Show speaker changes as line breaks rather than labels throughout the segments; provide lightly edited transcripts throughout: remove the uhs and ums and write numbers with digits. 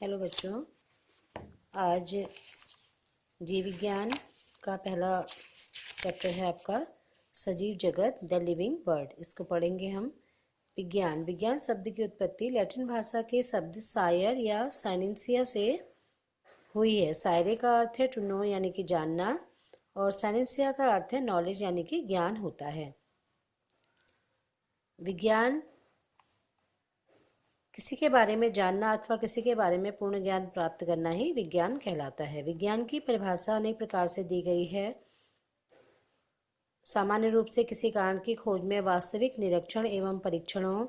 Hello बच्चों, आज जीव विज्ञान का पहला चैप्टर है आपका सजीव जगत द लिविंग वर्ल्ड। इसको पढ़ेंगे हम। विज्ञान विज्ञान शब्द की उत्पत्ति लैटिन भाषा के शब्द सायर या साइनेंसिया से हुई है। सायरे का अर्थ है टू नो यानी कि जानना, और साइनेंसिया का अर्थ है नॉलेज यानी कि ज्ञान होता है। विज्ञान किसी के बारे में जानना अथवा किसी के बारे में पूर्ण ज्ञान प्राप्त करना ही विज्ञान कहलाता है। विज्ञान की परिभाषा अनेक प्रकार से दी गई है। सामान्य रूप से किसी कारण की खोज में वास्तविक निरीक्षण एवं परीक्षणों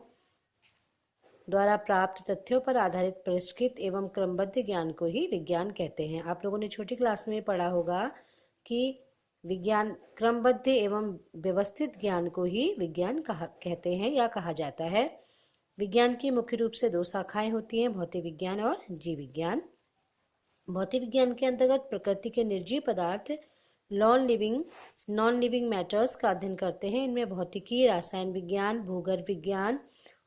द्वारा प्राप्त तथ्यों पर आधारित परिष्कृत एवं क्रमबद्ध ज्ञान को ही विज्ञान कहते हैं। आप लोगों ने छोटी क्लास में पढ़ा होगा कि विज्ञान क्रमबद्ध एवं व्यवस्थित ज्ञान को ही विज्ञान कहते हैं या कहा जाता है। विज्ञान की मुख्य रूप से दो शाखाएं होती हैं, भौतिक विज्ञान और जीव विज्ञान। भौतिक विज्ञान के अंतर्गत प्रकृति के निर्जीव पदार्थ नॉन लिविंग मैटर्स का अध्ययन करते हैं। इनमें भौतिकी, रसायन विज्ञान, भूगर्भ विज्ञान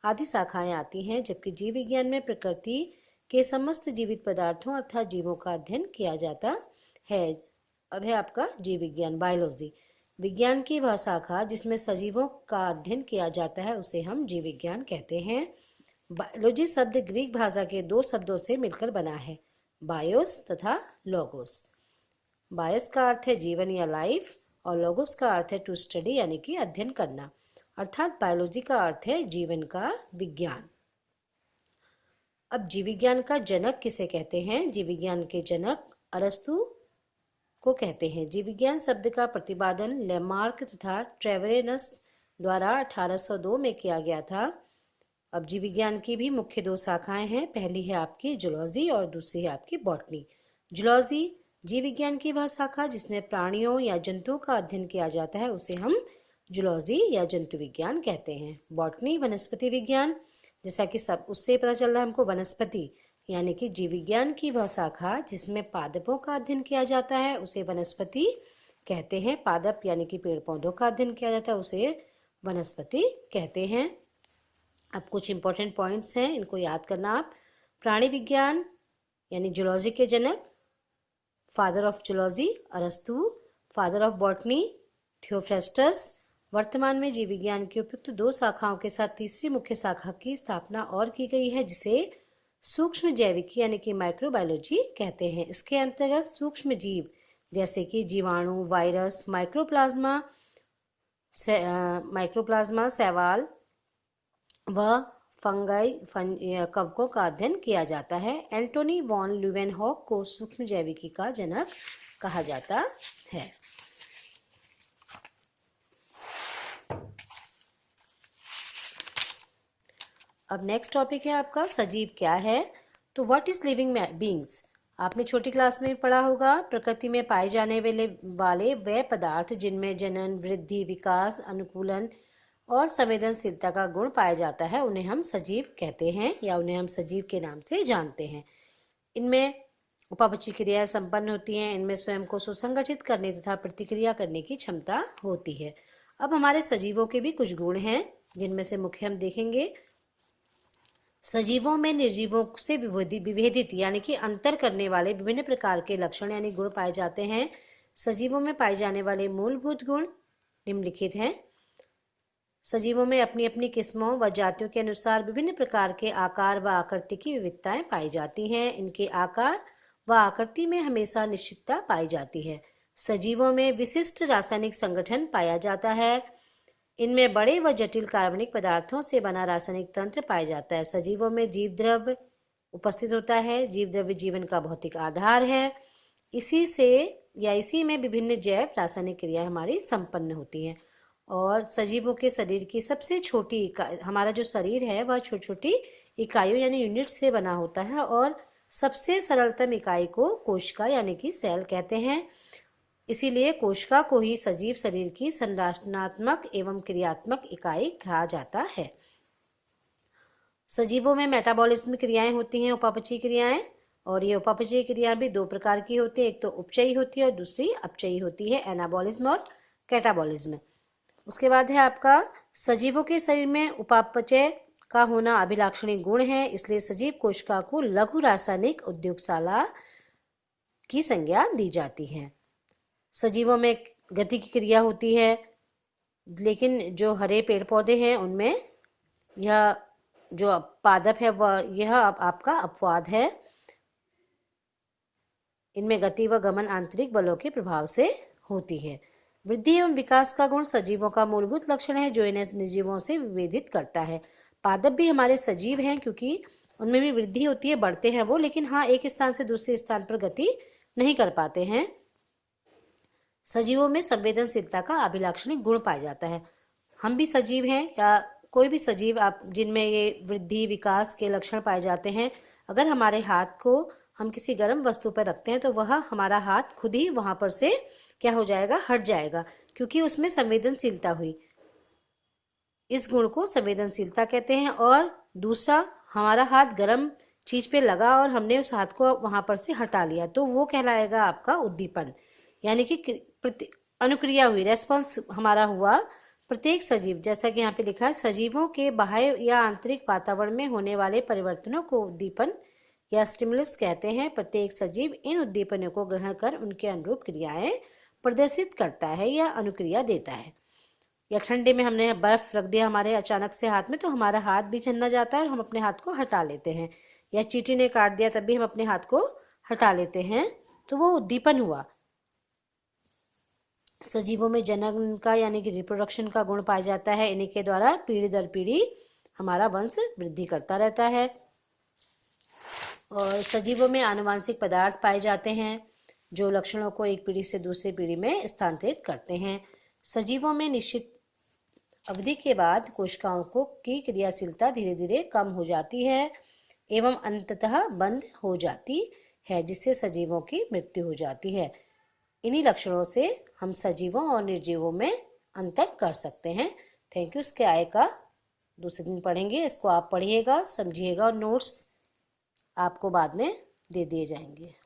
आदि शाखाएं आती हैं, जबकि जीव विज्ञान में प्रकृति के समस्त जीवित पदार्थों अर्थात जीवों का अध्ययन किया जाता है। अब है आपका जीव विज्ञान बायोलॉजी। विज्ञान की वह शाखा जिसमें सजीवों का अध्ययन किया जाता है उसे हम जीव विज्ञान कहते हैं। बायोलॉजी शब्द ग्रीक भाषा के दो शब्दों से मिलकर बना है, बायोस तथा लोगोस। बायोस का अर्थ है जीवन या लाइफ, और लोगोस का अर्थ है टू स्टडी यानी कि अध्ययन करना, अर्थात बायोलॉजी का अर्थ है जीवन का विज्ञान। अब जीव विज्ञान का जनक किसे कहते हैं? जीव विज्ञान के जनक अरस्तु को कहते हैं। जीव विज्ञान शब्द का प्रतिपादन लेमार्क तथा ट्रेवेरेनस द्वारा 1802 में किया गया था। अब जीव विज्ञान की भी मुख्य दो शाखाएं हैं। पहली है आपकी जूलॉजी और दूसरी है आपकी बॉटनी। जूलॉजी जीव विज्ञान की वह शाखा जिसमें प्राणियों या जंतुओं का अध्ययन किया जाता है उसे हम जूलॉजी या जंतु विज्ञान कहते हैं। बॉटनी वनस्पति विज्ञान, जैसा कि सब उससे पता चल रहा है हमको, वनस्पति यानी कि जीव विज्ञान की वह शाखा जिसमें पादपों का अध्ययन किया जाता है उसे वनस्पति कहते हैं। पादप यानी कि पेड़ पौधों का अध्ययन किया जाता है उसे वनस्पति कहते हैं। अब कुछ इंपॉर्टेंट पॉइंट्स हैं, इनको याद करना आप। प्राणी विज्ञान यानी जूलॉजी के जनक फादर ऑफ जूलॉजी अरस्तु, फादर ऑफ बॉटनी थियोफ्रेस्टस। वर्तमान में जीव विज्ञान की उपयुक्त दो शाखाओं के साथ तीसरी मुख्य शाखा की स्थापना और की गई है जिसे सूक्ष्म जैविकी यानी कि माइक्रोबायोलॉजी कहते हैं। इसके अंतर्गत सूक्ष्म जीव जैसे कि जीवाणु, वायरस, माइक्रोप्लाज्मा, शैवाल व फंगाई कवकों का अध्ययन किया जाता है। एंटोनी वॉन ल्यूवेनहॉक को सूक्ष्म जैविकी का जनक कहा जाता है। अब नेक्स्ट टॉपिक है आपका सजीव क्या है। तो व्हाट इज लिविंग बींग्स? आपने छोटी क्लास में पढ़ा होगा, प्रकृति में पाए जाने वाले वे पदार्थ जिनमें जनन, वृद्धि, विकास, अनुकूलन और संवेदनशीलता का गुण पाया जाता है उन्हें हम सजीव कहते हैं या उन्हें हम सजीव के नाम से जानते हैं। इनमें उपापचय क्रियाएं संपन्न होती हैं। इनमें स्वयं को सुसंगठित करने तथा प्रतिक्रिया करने की क्षमता होती है। अब हमारे सजीवों के भी कुछ गुण हैं जिनमें से मुख्य हम देखेंगे। सजीवों में निर्जीवों से विभेदित यानी कि अंतर करने वाले विभिन्न प्रकार के लक्षण यानी गुण पाए जाते हैं। सजीवों में पाए जाने वाले मूलभूत गुण निम्नलिखित हैं। सजीवों में अपनी अपनी किस्मों व जातियों के अनुसार विभिन्न प्रकार के आकार व आकृति की विविधताएं पाई जाती हैं। इनके आकार व आकृति में हमेशा निश्चितता पाई जाती है। सजीवों में विशिष्ट रासायनिक संगठन पाया जाता है। इनमें बड़े व जटिल कार्बनिक पदार्थों से बना रासायनिक तंत्र पाया जाता है। सजीवों में जीव द्रव्य उपस्थित होता है। जीव द्रव्य जीवन का भौतिक आधार है। इसी में विभिन्न जैव रासायनिक क्रियाएं हमारी संपन्न होती हैं। और सजीवों के शरीर की सबसे छोटी हमारा जो शरीर है वह छोटी छोटी इकाइयों यानी यूनिट से बना होता है, और सबसे सरलतम इकाई को कोशिका यानी कि सेल कहते हैं। इसीलिए कोशिका को ही सजीव शरीर की संरचनात्मक एवं क्रियात्मक इकाई कहा जाता है। सजीवों में मेटाबॉलिज्म क्रियाएं होती हैं, उपापचयी क्रियाएं, और ये उपापचयी क्रियाएं भी दो प्रकार की होती है। एक तो उपचयी होती है और दूसरी अपचयी होती है, एनाबॉलिज्म और कैटाबॉलिज्म। उसके बाद है आपका सजीवों के शरीर में उपापचय का होना अभिलाक्षणिक गुण है, इसलिए सजीव कोशिका को लघु रासायनिक उद्योगशाला की संज्ञा दी जाती है। सजीवों में गति की क्रिया होती है, लेकिन जो हरे पेड़ पौधे हैं उनमें यह जो पादप है वह यह आपका अपवाद है। इनमें गति व गमन आंतरिक बलों के प्रभाव से होती है। वृद्धि एवं विकास का गुण सजीवों का मूलभूत लक्षण है जो इन्हें निर्जीवों से विभेदित करता है। पादप भी हमारे सजीव हैं क्योंकि उनमें भी वृद्धि होती है, बढ़ते हैं वो, लेकिन हाँ एक स्थान से दूसरे स्थान पर गति नहीं कर पाते हैं। सजीवों में संवेदनशीलता का अभिलाक्षणिक गुण पाया जाता है। हम भी सजीव हैं या कोई भी सजीव आप जिनमें ये वृद्धि विकास के लक्षण पाए जाते हैं, अगर हमारे हाथ को हम किसी गर्म वस्तु पर रखते हैं तो वह हमारा हाथ खुद ही वहां पर से क्या हो जाएगा, हट जाएगा, क्योंकि उसमें संवेदनशीलता हुई। इस गुण को संवेदनशीलता कहते हैं। और दूसरा, हमारा हाथ गर्म चीज पे लगा और हमने उस हाथ को वहां पर से हटा लिया तो वो कहलाएगा आपका उद्दीपन, यानी कि अनुक्रिया हुई, रेस्पॉन्स हमारा हुआ। प्रत्येक सजीव, जैसा कि यहाँ पे लिखा है, सजीवों के बाह्य या आंतरिक वातावरण में होने वाले परिवर्तनों को उद्दीपन या स्टिमुलस कहते हैं। प्रत्येक सजीव इन उद्दीपनों को ग्रहण कर उनके अनुरूप क्रियाएं प्रदर्शित करता है या अनुक्रिया देता है। या ठंडे में हमने बर्फ रख दिया हमारे अचानक से हाथ में तो हमारा हाथ भी छन्ना जाता है और हम अपने हाथ को हटा लेते हैं। या चींटी ने काट दिया तब भी हम अपने हाथ को हटा लेते हैं, तो वो उद्दीपन हुआ। सजीवों में जनन का यानी कि रिप्रोडक्शन का गुण पाया जाता है। इन्हीं के द्वारा पीढ़ी दर पीढ़ी हमारा वंश वृद्धि करता रहता है। और सजीवों में आनुवांशिक पदार्थ पाए जाते हैं जो लक्षणों को एक पीढ़ी से दूसरी पीढ़ी में स्थानांतरित करते हैं। सजीवों में निश्चित अवधि के बाद कोशिकाओं की क्रियाशीलता धीरे धीरे कम हो जाती है एवं अंततः बंद हो जाती है, जिससे सजीवों की मृत्यु हो जाती है। इन्हीं लक्षणों से हम सजीवों और निर्जीवों में अंतर कर सकते हैं। Thank you. इसके आय का दूसरे दिन पढ़ेंगे। इसको आप पढ़िएगा, समझिएगा और नोट्स आपको बाद में दे दिए जाएंगे।